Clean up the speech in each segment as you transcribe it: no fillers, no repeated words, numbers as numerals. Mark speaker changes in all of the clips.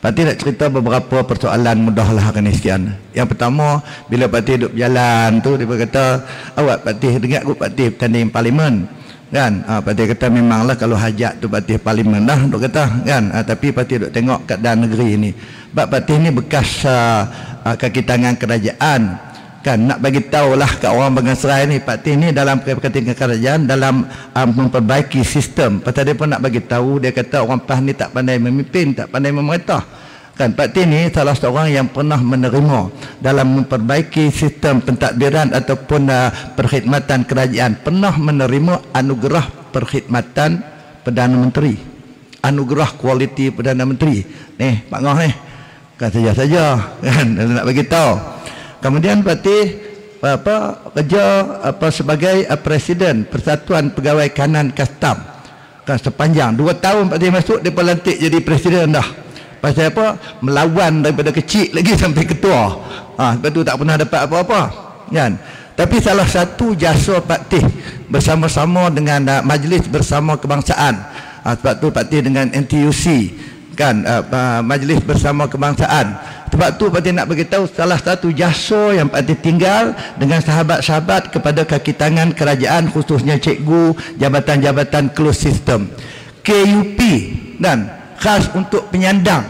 Speaker 1: Pak Tih nak cerita beberapa persoalan mudah lah hari ni sekian. Yang pertama, bila Pak Tih duduk berjalan tu, dia kata, awak Pak Tih dengar aku Pak Tih bertanding parlimen. Kan? Pak Tih kata memanglah kalau hajat tu Pak Tih parlimen dah, duk kata. Kan? Tapi Pak Tih duk tengok keadaan negeri ni. Pak Tih ni bekas kaki tangan kerajaan. Kan nak bagi tahulah kat orang Bangasrai ni, Pak Tih ni dalam kepentingan kerajaan dalam memperbaiki sistem. Pasal dia pun nak bagi tahu, dia kata orang PAS ni tak pandai memimpin, tak pandai memerintah. Kan Pak Tih ni salah seorang yang pernah menerima dalam memperbaiki sistem pentadbiran ataupun perkhidmatan kerajaan, pernah menerima anugerah perkhidmatan Perdana Menteri, anugerah kualiti Perdana Menteri. Ni Pak Ngoh ni kan saja-saja kan nak bagi tahu. Kemudian Pak Tih kerja sebagai presiden Persatuan Pegawai Kanan Kastam. Kan sepanjang 2 tahun Pak Tih masuk, dia pun lantik jadi presiden dah. Pasal apa? Melawan daripada kecil lagi sampai ketua. Sebab tu tak pernah dapat apa-apa. Kan? Tapi salah satu jasa Pak Tih bersama-sama dengan Majlis Bersama Kebangsaan. Sebab tu Pak Tih dengan NTUC, kan, Majlis Bersama Kebangsaan. Sebab tu Pak Tih nak beritahu salah satu jasa yang Pak Tih tinggal dengan sahabat-sahabat kepada kaki tangan kerajaan, khususnya cikgu, jabatan-jabatan closed system, KUP, dan khas untuk penyandang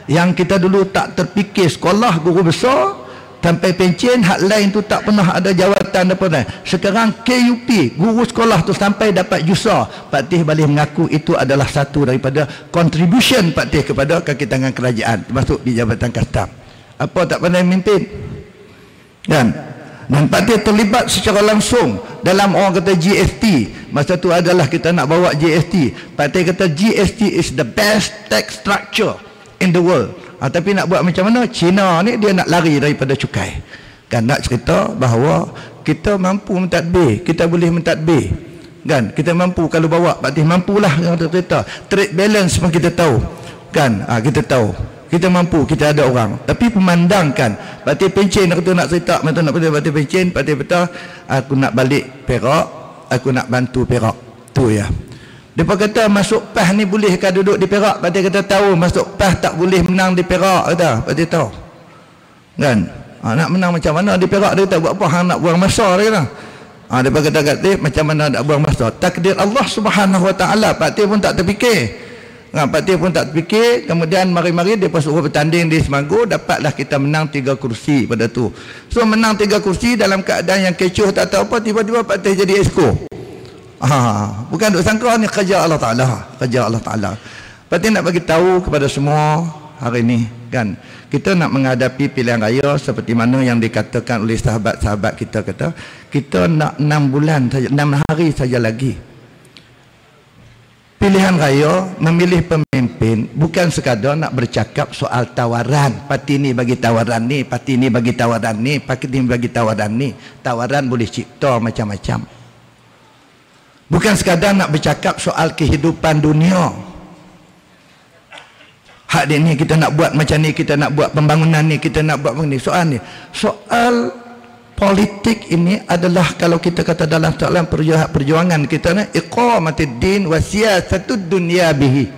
Speaker 1: yang kita dulu tak terfikir sekolah guru besar sampai pencen, hak lain tu tak pernah ada jawatan apa dah. Sekarang KUP, guru sekolah tu sampai dapat jusa. Pak Tih boleh mengaku itu adalah satu daripada contribution Pak Tih kepada kaki tangan kerajaan, termasuk di Jabatan Kastam. Apa tak pandai memimpin? Dan Pak Tih terlibat secara langsung dalam orang kata GST. Masa tu adalah kita nak bawa GST. Pak Tih kata GST is the best tax structure in the world. Tapi nak buat macam mana? Cina ni dia nak lari daripada cukai. Kan nak cerita bahawa kita mampu mentadbir, kita boleh mentadbir. Kan kita mampu kalau bawa, Pak Tih mampulah yang cerita. Trade balance pun kita tahu. Kan kita tahu. Kita mampu, kita ada orang. Tapi memandangkan Pak Tih pencen, aku tu nak cerita macam nak Pak Tih pencen, Pak Tih kata aku nak balik Perak, aku nak bantu Perak. Tu ya. Dia kata masuk PAS ni bolehkah duduk di Perak? Pak Tih kata tahu masuk PAS tak boleh menang di Perak, kata. Pak Tih tahu. Kan? Nak menang macam mana di Perak? Dia kata buat apa hang nak buang masa, dia kata. Dia kata kat Tih macam mana nak buang masa? Takdir Allah Subhanahu Wa Taala. Pak Tih pun tak terfikir. Pak Tih pun tak terfikir. Kemudian mari-mari dia suruh bertanding di Semanggur, dapatlah kita menang 3 kursi pada tu. So menang 3 kursi dalam keadaan yang kecoh tak tahu apa, tiba-tiba Pak Tih jadi esko. Bukan duk sangka ni kerja Allah Ta'ala, kerja Allah Ta'ala. Pak Tih nak bagi tahu kepada semua hari ni, kan, kita nak menghadapi pilihan raya seperti mana yang dikatakan oleh sahabat-sahabat kita, kata kita nak 6 bulan saja, 6 hari saja lagi. Pilihan raya memilih pemimpin bukan sekadar nak bercakap soal tawaran. Parti ni bagi tawaran ni, parti ni bagi tawaran ni, parti ni bagi tawaran ni. Tawaran boleh cipta macam-macam. Bukan sekadar nak bercakap soal kehidupan dunia. Hak ni kita nak buat macam ni, kita nak buat pembangunan ni, kita nak buat ni. Soal ni, soal politik ini adalah kalau kita kata dalam soalan perjuangan kita ni, iqamatid din wa siyasatud dunya bihi.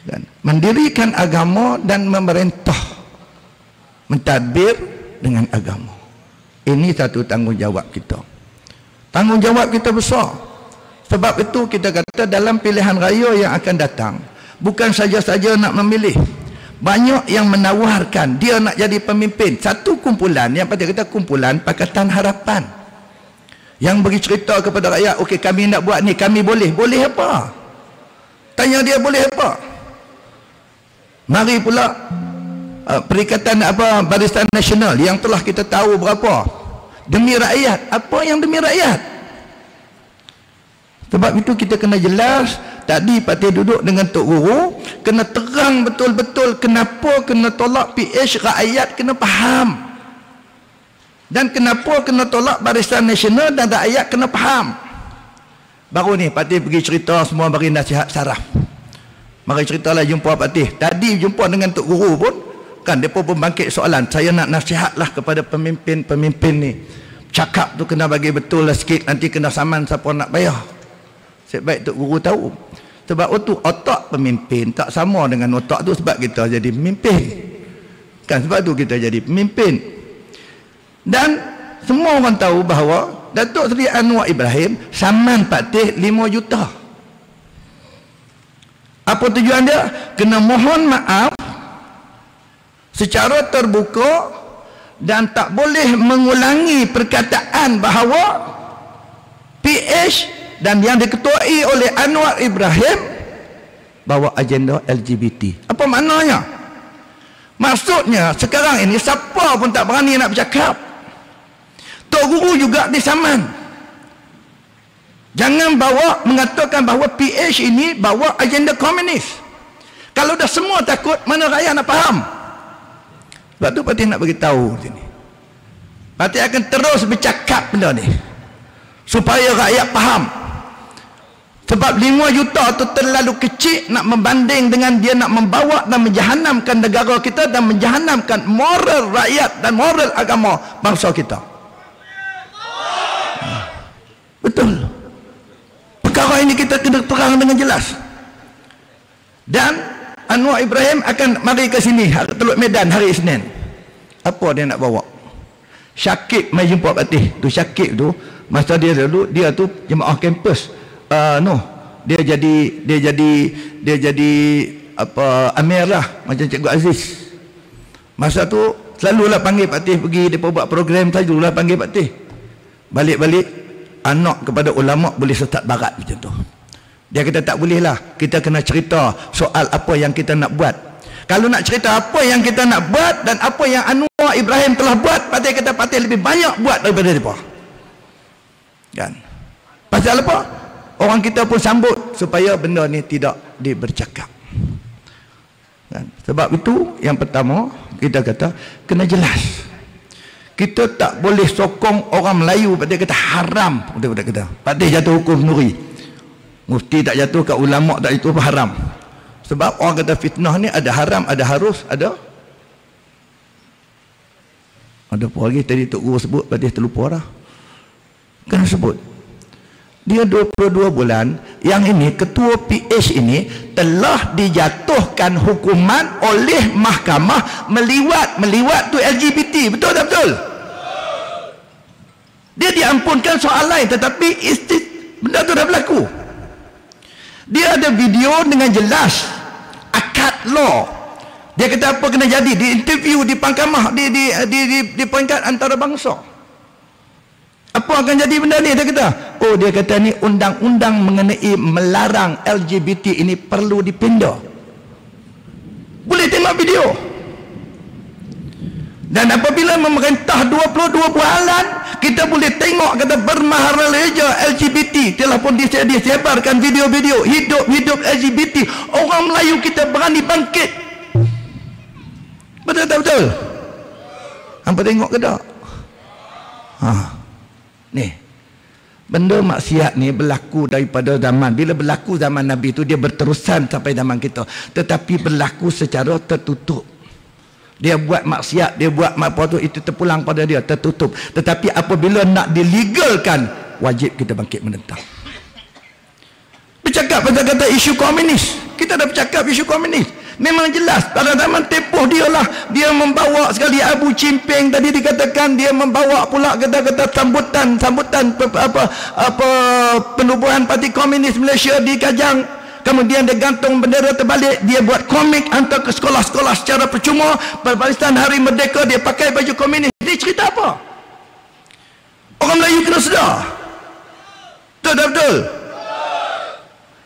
Speaker 1: Dan mendirikan agama dan memerintah, mentadbir dengan agama. Ini satu tanggungjawab kita. Tanggungjawab kita besar. Sebab itu kita kata dalam pilihan raya yang akan datang, bukan saja-saja nak memilih. Banyak yang menawarkan dia nak jadi pemimpin. Satu kumpulan yang pada kita kumpulan Pakatan Harapan, yang bagi cerita kepada rakyat, okey kami nak buat ni, kami boleh. Boleh apa? Tanya dia boleh apa? Mari pula Perikatan Barisan Nasional yang telah kita tahu berapa demi rakyat. Apa yang demi rakyat? Sebab itu kita kena jelas. Tadi Pak Tih duduk dengan Tok Guru, kena terang betul-betul kenapa kena tolak PH, rakyat kena faham. Dan kenapa kena tolak Barisan Nasional dan rakyat kena faham. Baru ni Pak Tih pergi cerita, semua bagi nasihat saraf. Mari ceritalah jumpa Pak Tih. Tadi jumpa dengan Tok Guru pun, kan dia pun bangkit soalan, saya nak nasihatlah kepada pemimpin-pemimpin ni. Cakap tu kena bagi betul lah sikit, nanti kena saman siapa nak bayar. Sebaik Tok Guru tahu. Sebab itu otak pemimpin tak sama dengan otak tu sebab kita jadi pemimpin. Kan sebab tu kita jadi pemimpin. Dan semua orang tahu bahawa Datuk Seri Anwar Ibrahim saman patih 5 juta. Apa tujuan dia? Kena mohon maaf secara terbuka dan tak boleh mengulangi perkataan bahawa PH dan yang diketuai oleh Anwar Ibrahim bawa agenda LGBT. Apa maknanya? Maksudnya sekarang ini siapa pun tak berani nak bercakap. Tok Guru juga disaman. Jangan bawa mengatakan bahawa PH ini bawa agenda komunis. Kalau dah semua takut, mana rakyat nak faham? Sebab tu Patih nak beritahu sini. Patih akan terus bercakap benda ni supaya rakyat faham. Sebab 5 juta tu terlalu kecil nak membanding dengan dia nak membawa dan menjahanamkan negara kita dan menjahanamkan moral rakyat dan moral agama bangsa kita. Betul. Perkara ini kita kena terang dengan jelas. Dan Anwar Ibrahim akan mari ke sini Teluk Medan hari Isnin. Apa dia nak bawa? Syakib mai jumpa Patih. Tu Syakib tu masa dia dulu dia tu jemaah kampus. Dia jadi apa amirah macam Cikgu Aziz. Masa tu selalulah panggil Patih pergi depa buat program, selalulah panggil Patih. Balik-balik anak kepada ulama boleh sesat barat macam tu. Dia kata tak boleh lah, kita kena cerita soal apa yang kita nak buat. Kalau nak cerita apa yang kita nak buat dan apa yang Anwar Ibrahim telah buat, Patih kata Patih lebih banyak buat daripada mereka. Kan? Pasal apa? Orang kita pun sambut supaya benda ni tidak dibercakap. Kan? Sebab itu yang pertama kita kata kena jelas. Kita tak boleh sokong orang Melayu Patih kata haram. Patih kata Patih jatuh hukum nuri. Mufti tak jatuh, kat ulama tak jatuh apa haram. Sebab orang kata fitnah ni ada haram, ada harus, ada apa lagi tadi Tok Guru sebut, Patih terlupa dah. Kena sebut. Dia 22 bulan, yang ini ketua PH ini telah dijatuhkan hukuman oleh mahkamah meliwat tu LGBT. Betul tak betul? Dia diampunkan soal lain, tetapi benda tu dah berlaku. Dia ada video dengan jelas akad law. Dia kata apa kena jadi, di interview di mahkamah di peringkat antarabangsa. Apa akan jadi benda ni? Dia kata, dia kata ni undang-undang mengenai melarang LGBT ini perlu dipindah. Boleh tengok video. Dan apabila memerintah 22 bulan, kita boleh tengok kata bermaharaja LGBT telah pun disebarkan video-video hidup LGBT. Orang Melayu kita berani bangkit. Betul tak betul? Hampa tengok ke tak? Ni benda maksiat ni berlaku daripada zaman, bila berlaku zaman Nabi tu dia berterusan sampai zaman kita, tetapi berlaku secara tertutup. Dia buat maksiat, dia buat apa tu, itu terpulang pada dia, tertutup. Tetapi apabila nak dilegalkan, wajib kita bangkit menentang. Bercakap pasal kata isu komunis, kita dah bercakap isu komunis. Memang jelas pada zaman tempoh dia lah, dia membawa sekali Abu Cimping tadi dikatakan, dia membawa pula kata-kata sambutan penubuhan Parti Komunis Malaysia di Kajang. Kemudian dia gantung bendera terbalik, dia buat komik hantar ke sekolah-sekolah secara percuma. Perbarisan Hari Merdeka dia pakai baju komunis. Dia cerita apa? Orang Melayu kena sedar. Betul.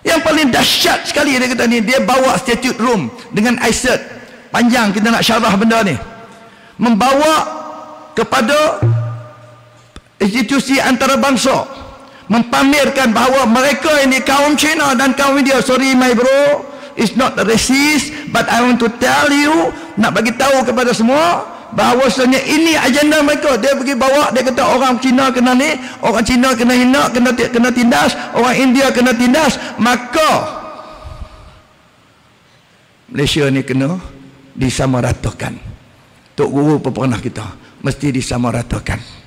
Speaker 1: Yang paling dahsyat sekali dia kata ni, dia bawa statute room dengan Aisat. Panjang kita nak syarah benda ni. Membawa kepada institusi antarabangsa, mempamerkan bahawa mereka ini kaum Cina dan kaum India. Sorry my bro, it's not racist, but I want to tell you, nak bagi tahu kepada semua bahawasanya ini agenda mereka. Dia pergi bawa, dia kata orang Cina kena ni, orang Cina kena hina, kena tindas, orang India kena tindas, maka Malaysia ni kena disamaratakan. Tok Guru pernah kita mesti disamaratakan.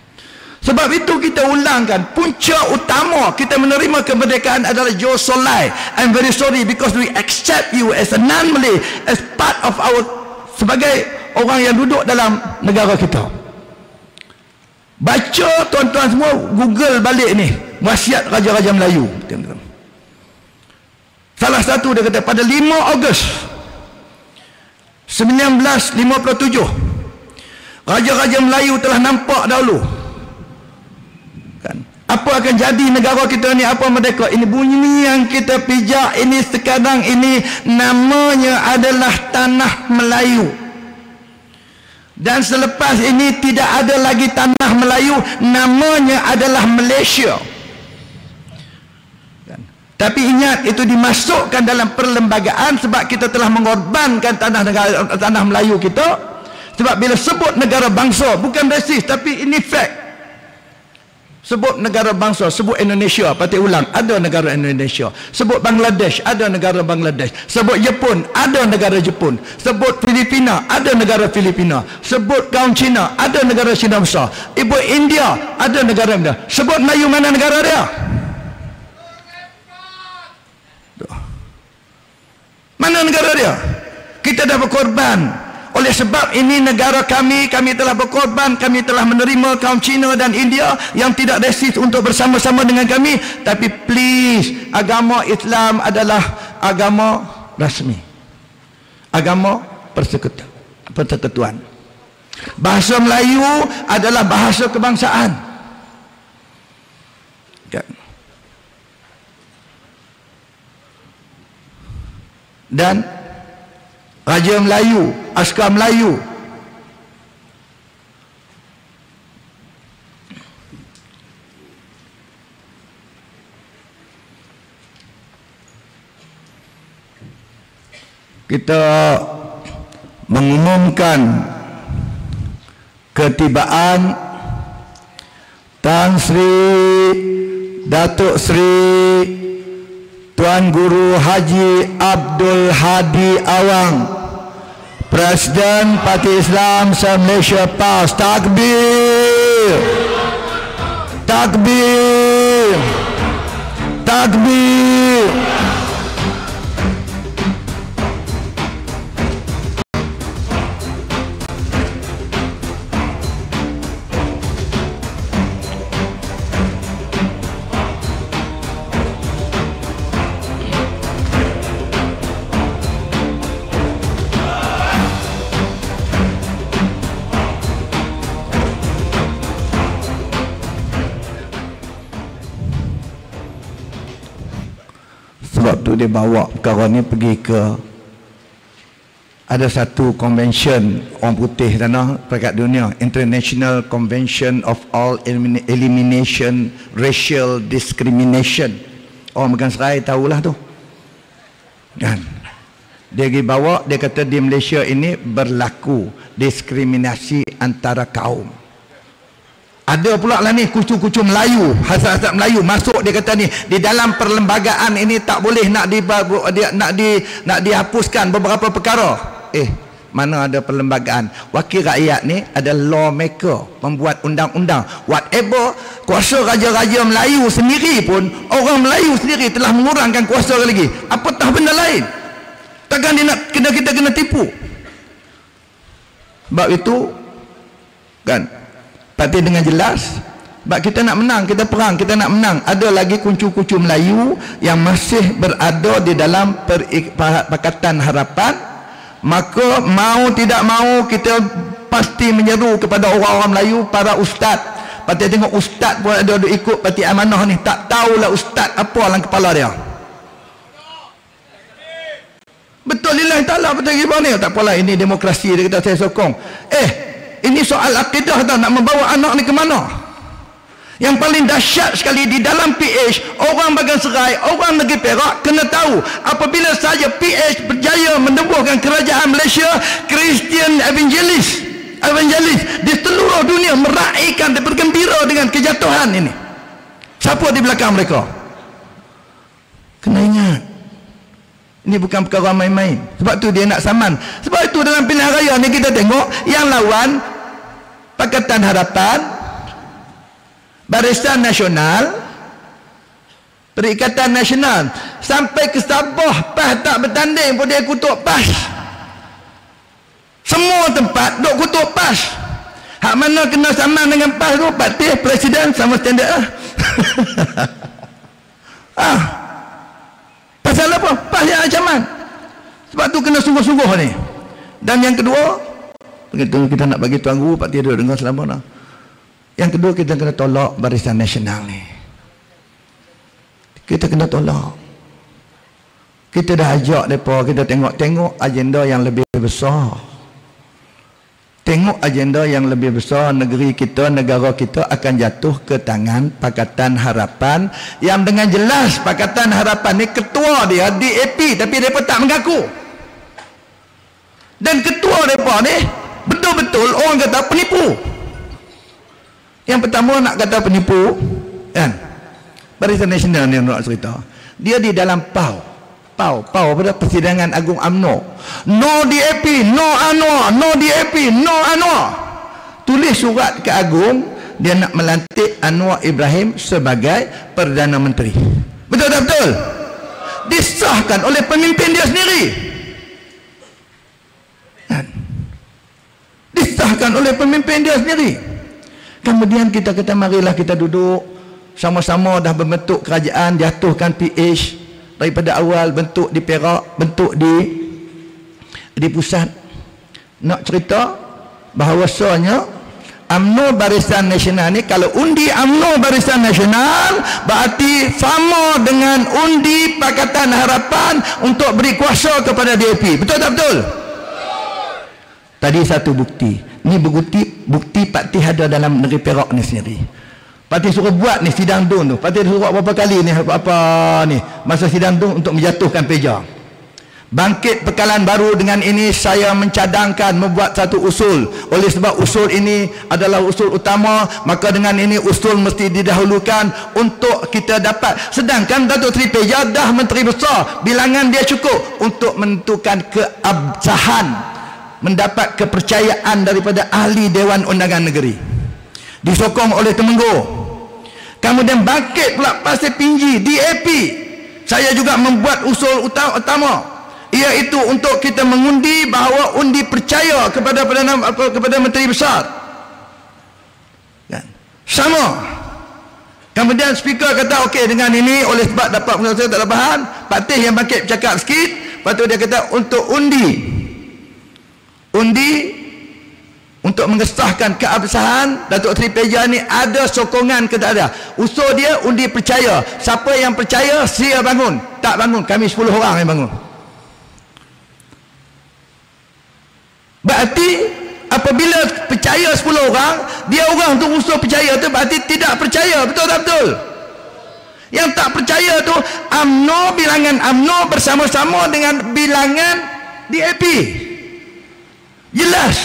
Speaker 1: Sebab itu kita ulangkan, punca utama kita menerima kemerdekaan adalah Joe Solai. I'm very sorry because we accept you as a non-Malay, as part of our, sebagai orang yang duduk dalam negara kita. Baca tuan-tuan semua, Google balik ni wasiat Raja-Raja Melayu. Salah satu dia kata pada 5 Ogos 1957 Raja-Raja Melayu telah nampak dahulu kan, apa akan jadi negara kita ni, apa merdeka. Ini bunyi yang kita pijak ini sekarang ini namanya adalah Tanah Melayu. Dan selepas ini tidak ada lagi Tanah Melayu, namanya adalah Malaysia. Tapi ingat, itu dimasukkan dalam perlembagaan sebab kita telah mengorbankan tanah Melayu kita. Sebab bila sebut negara bangsa, bukan rasis, tapi ini fact. Sebut negara bangsa, sebut Indonesia, pati ulang, ada negara Indonesia. Sebut Bangladesh, ada negara Bangladesh. Sebut Jepun, ada negara Jepun. Sebut Filipina, ada negara Filipina. Sebut kaum Cina, ada negara Cina besar. Ibu India, ada negara India. Sebut Melayu, mana negara dia? Mana negara dia? Kita dah berkorban. Oleh sebab ini negara kami, kami telah berkorban, kami telah menerima kaum Cina dan India yang tidak rasis untuk bersama-sama dengan kami. Tapi please, agama Islam adalah agama rasmi, agama persekutuan. Bahasa Melayu adalah bahasa kebangsaan. Dan Raja Melayu, askar Melayu, kita mengumumkan ketibaan Tan Sri Datuk Sri Tuan Guru Haji Abdul Hadi Awang, Presiden Parti Islam se-Malaysia PAS. Takbir, takbir, takbir. Sebab tu dia bawa perkara ni pergi ke, ada satu convention orang putih sana peringkat dunia, International Convention of All Elimination Racial Discrimination. Orang Megang Serai tahulah tu kan. Dia pergi bawa, dia kata di Malaysia ini berlaku diskriminasi antara kaum. Ada pula lah ni kucu-kucu Melayu, hasrat-hasrat Melayu masuk. Dia kata ni di dalam perlembagaan ini tak boleh nak dihapuskan beberapa perkara. Mana ada perlembagaan? Wakil rakyat ni ada lawmaker, pembuat undang-undang. Whatever, kuasa raja-raja Melayu sendiri pun, orang Melayu sendiri telah mengurangkan kuasa lagi. Apatah benda lain? Takkan dia nak kita kena tipu? Sebab itu kan, parti dengan jelas, sebab kita nak menang, kita perang, kita nak menang. Ada lagi kuncu-kuncu Melayu yang masih berada di dalam Pakatan Harapan. Maka mau tidak mau kita pasti menyeru kepada orang-orang Melayu, para ustaz. Parti tengok ustaz pun ada ikut parti amanah ni, tak tahulah ustaz apa dalam kepala dia. Betul lillahi ta'ala, betul gimana? Tak apalah, ini demokrasi, dia kata saya sokong. Ini soal akidah tau, nak membawa anak ni ke mana? Yang paling dahsyat sekali di dalam PH, orang Bagan Serai, orang negeri Perak kena tahu, apabila saja PH berjaya menembuhkan kerajaan Malaysia, Christian evangelis di seluruh dunia meraihkan dan bergembira dengan kejatuhan ini. Siapa di belakang mereka? Kena ingat, ini bukan perkara main-main. Sebab tu dia nak saman. Sebab itu dalam pilihan raya ni kita tengok yang lawan Pakatan Harapan Barisan Nasional, Perikatan Nasional, sampai ke Sabah PAS tak bertanding pun dia kutuk PAS. Semua tempat duk kutuk PAS. Hak mana kena saman dengan PAS tu, Patih Presiden sama standard lah. Pasal apa? PAS yang ancaman. Sebab tu kena sungguh-sungguh ni. Dan yang kedua, kita nak bagi Tuan Guru Pak Tidur dengar selama lah. Yang kedua, kita kena tolak Barisan Nasional ni. Kita kena tolak. Kita dah ajak mereka, kita tengok agenda yang lebih besar. Tengok agenda yang lebih besar, negeri kita, negara kita akan jatuh ke tangan Pakatan Harapan, yang dengan jelas Pakatan Harapan ni ketua dia DAP, tapi mereka tak mengaku. Dan ketua mereka ni betul-betul orang kata penipu. Yang pertama nak kata penipu, kan? Barisan Nasional ni nak cerita. Dia di dalam PAU pada Persidangan Agung UMNO. No DAP, no Anwar, no DAP, no Anwar. Tulis surat ke Agung, dia nak melantik Anwar Ibrahim sebagai Perdana Menteri. Betul tak betul? Disahkan oleh pemimpin dia sendiri. Disahkan oleh pemimpin dia sendiri. Kemudian kita kata marilah kita duduk sama-sama, dah berbentuk kerajaan, jatuhkan PH daripada awal, bentuk di Perak, bentuk di pusat. Nak cerita bahawasanya UMNO Barisan Nasional ni, kalau undi UMNO Barisan Nasional berarti sama dengan undi Pakatan Harapan untuk beri kuasa kepada DAP. Betul tak betul? Tadi satu bukti. Ni bukti Pak Tih ada dalam negeri Perak ni sendiri. Pak Tih suruh buat ni sidang DUN tu. Pak Tih suruh berapa kali ni apa ni masa sidang DUN untuk menjatuhkan peja. Bangkit Pekalan Baru dengan ini saya mencadangkan membuat satu usul. Oleh sebab usul ini adalah usul utama, maka dengan ini usul mesti didahulukan untuk kita dapat. Sedangkan Datuk Seri Peja dah Menteri Besar, bilangan dia cukup untuk menentukan keabsahan, mendapat kepercayaan daripada ahli Dewan Undangan Negeri. Disokong oleh Temenggur. Kemudian bangkit pula Pasir Pinji DAP. Saya juga membuat usul utama, iaitu untuk kita mengundi bahawa undi percaya kepada Menteri Besar. Sama. Kemudian speaker kata okey, dengan ini oleh sebab dapat saya tak ada bahan, Pak Tih yang bangkit bercakap sikit. Lepas tu dia kata untuk undi untuk mengesahkan keabsahan Datuk Seri Peja ni ada sokongan ke tak ada. Usul dia undi percaya. Siapa yang percaya sia bangun, tak bangun kami 10 orang yang bangun. Berarti apabila percaya 10 orang, dia orang tu usul percaya tu berarti tidak percaya. Betul tak betul? Yang tak percaya tu UMNO, bilangan UMNO bersama-sama dengan bilangan DAP. Jelas.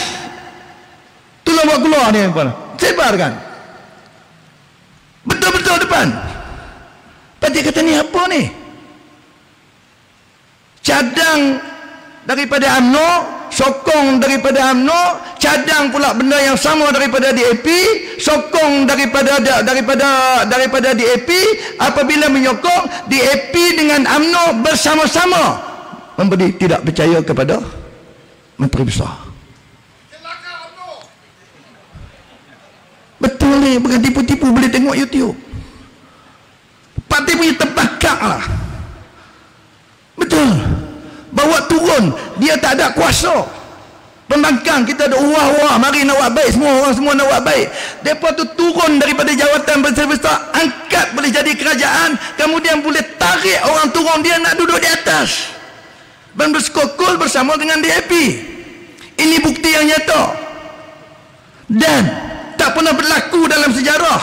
Speaker 1: Itulah buat keluar ni tuan. Sebarkan. Betul-betul depan. Pak Tih kata ni apa ni? Cadang daripada UMNO, sokong daripada UMNO, cadang pula benda yang sama daripada DAP, sokong daripada DAP. Apabila menyokong DAP dengan UMNO bersama-sama memberi tidak percaya kepada Menteri Besar. Betul ni, bukan tipu-tipu, boleh tengok YouTube. Pak Tih punya terbakar lah. Betul. Bawa turun, dia tak ada kuasa. Pembangkang kita ada wah-wah, mari nak buat baik, semua orang semua nak buat baik. Mereka tu turun daripada jawatan besar-besar, angkat boleh jadi kerajaan, kemudian boleh tarik orang turun, dia nak duduk di atas dan bersekokol bersama dengan DAP. Ini bukti yang nyata dan tak pernah berlaku dalam sejarah.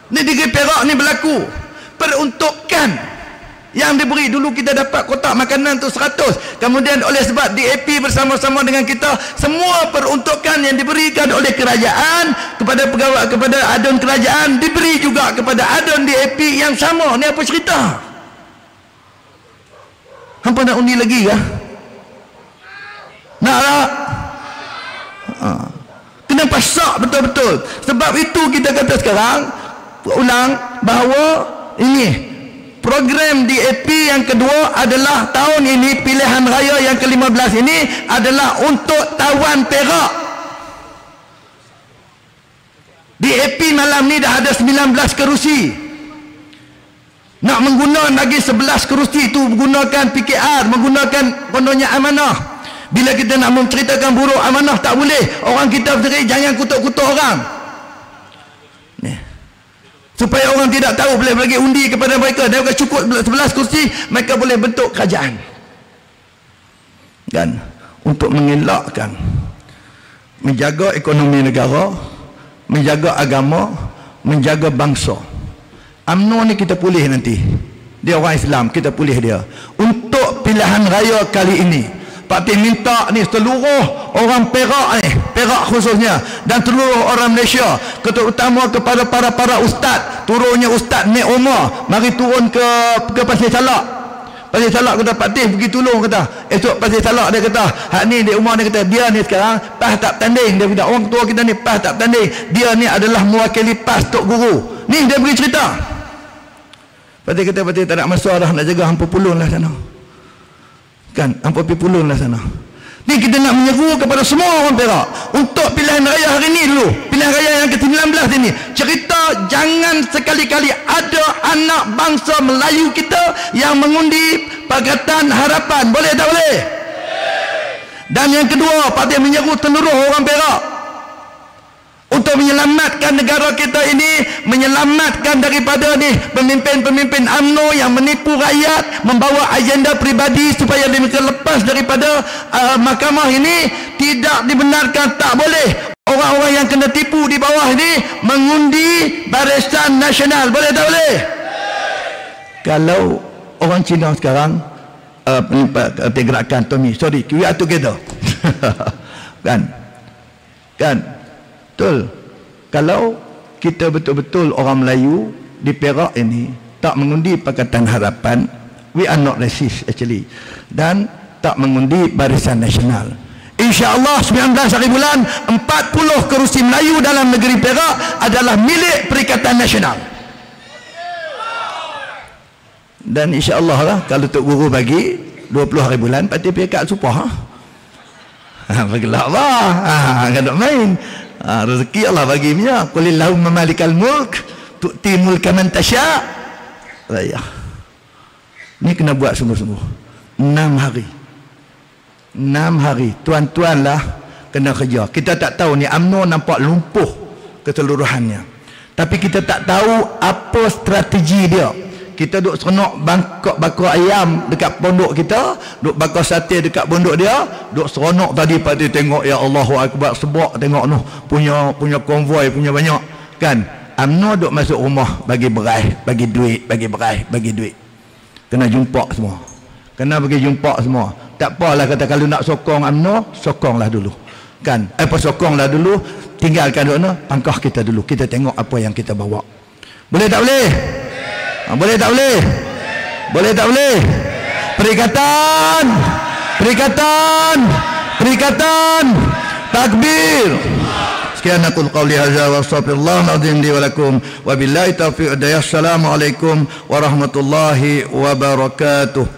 Speaker 1: Negeri Perak ni berlaku. Peruntukan yang diberi, dulu kita dapat kotak makanan tu 100, kemudian oleh sebab DAP bersama-sama dengan kita, semua peruntukan yang diberikan oleh kerajaan kepada pegawai, kepada adun kerajaan, diberi juga kepada adun DAP yang sama. Ni apa cerita? Hampa nak undi lagi kah? Nak tak? Kena pasak betul-betul. Sebab itu kita kata sekarang ulang bahawa ini program DAP yang kedua adalah tahun ini, pilihan raya yang ke-15 ini adalah untuk Tawan Perak. DAP malam ni dah ada 19 kerusi. Nak menggunakan lagi 11 kerusi itu menggunakan PKR, menggunakan kononnya amanah. Bila kita nak menceritakan buruk amanah tak boleh. Orang kita sendiri jangan kutuk-kutuk orang. Ni. Supaya orang tidak tahu, boleh bagi undi kepada mereka. Dia cukup 11 kursi, mereka boleh bentuk kerajaan. Dan untuk mengelakkan, menjaga ekonomi negara, menjaga agama, menjaga bangsa. UMNO ni kita pulih nanti. Dia orang Islam, kita pulih dia. Untuk pilihan raya kali ini, Pak Tih minta ni seluruh orang Perak ni, Perak khususnya, dan seluruh orang Malaysia, terutama kepada para ustaz, turunnya ustaz Nek Omar, mari turun ke Pasir Salak. Pasir Salak kata, Pak Tih pergi tolong, kata. Esok Pasir Salak dia kata, hak ni Nek Omar dia kata, dia ni sekarang PAS tak tanding. Dia kata, orang tua kita ni PAS tak tanding. Dia ni adalah mewakili PAS Tok Guru. Ni dia beri cerita. Pak Tih kata, Pak Tih tak nak masa dah, nak jaga hampa pulun lah sana. Kan, hampa pulun lah sana. Ni kita nak menyeru kepada semua orang Perak untuk pilihan raya hari ni dulu, pilihan raya yang ke-19 ini, cerita jangan sekali-kali ada anak bangsa Melayu kita yang mengundi Pakatan Harapan. Boleh tak boleh? Dan yang kedua, Pak Tih menyeru seluruh orang Perak untuk menyelamatkan negara kita ini, menyelamatkan daripada ni pemimpin-pemimpin UMNO yang menipu rakyat, membawa agenda pribadi supaya mereka lepas daripada mahkamah ini. Tidak dibenarkan, tak boleh. Orang-orang yang kena tipu di bawah ini mengundi Barisan Nasional. Boleh tak boleh? Kalau orang Cina sekarang gerakan Tommy, sorry, we are together. kan betul. Kalau kita betul-betul orang Melayu di Perak ini tak mengundi Pakatan Harapan, we are not racist actually, dan tak mengundi Barisan Nasional, InsyaAllah 19 hari bulan 40 kerusi Melayu dalam negeri Perak adalah milik Perikatan Nasional. Dan insyaAllah lah, kalau Tok Guru bagi 20 hari bulan, parti PKR supah bagilah Allah, kan tak main. Rezeki Allah bagi punya. Qulillahumma malikal mulk tu'ti mulka man tasya. Raya. Ni kena buat sungguh-sungguh. 6 hari. 6 hari. Tuan-tuan lah kena kerja. Kita tak tahu ni UMNO nampak lumpuh keseluruhannya. Tapi kita tak tahu apa strategi dia. Kita duk seronok bakar ayam dekat pondok kita, duk bakar sate dekat pondok dia, duk seronok tadi pada tengok, ya Allahu Akbar, sebab tengok noh punya konvoi punya banyak kan. UMNO duk masuk rumah bagi berai, bagi duit, bagi berai, bagi duit. Kena jumpa semua. Kena bagi jumpa semua. Tak apalah kata kalau nak sokong UMNO, sokonglah dulu. Kan? Sokonglah dulu, tinggalkan dulu, pangkah kita dulu. Kita tengok apa yang kita bawa. Boleh tak boleh? Boleh tak boleh? Boleh tak boleh? Perikatan, takbir. Sekian aku qauli hadza wa astaghfirullah al-azim li wa lakum wa billahi taufiq. Assalamualaikum warahmatullahi wabarakatuh.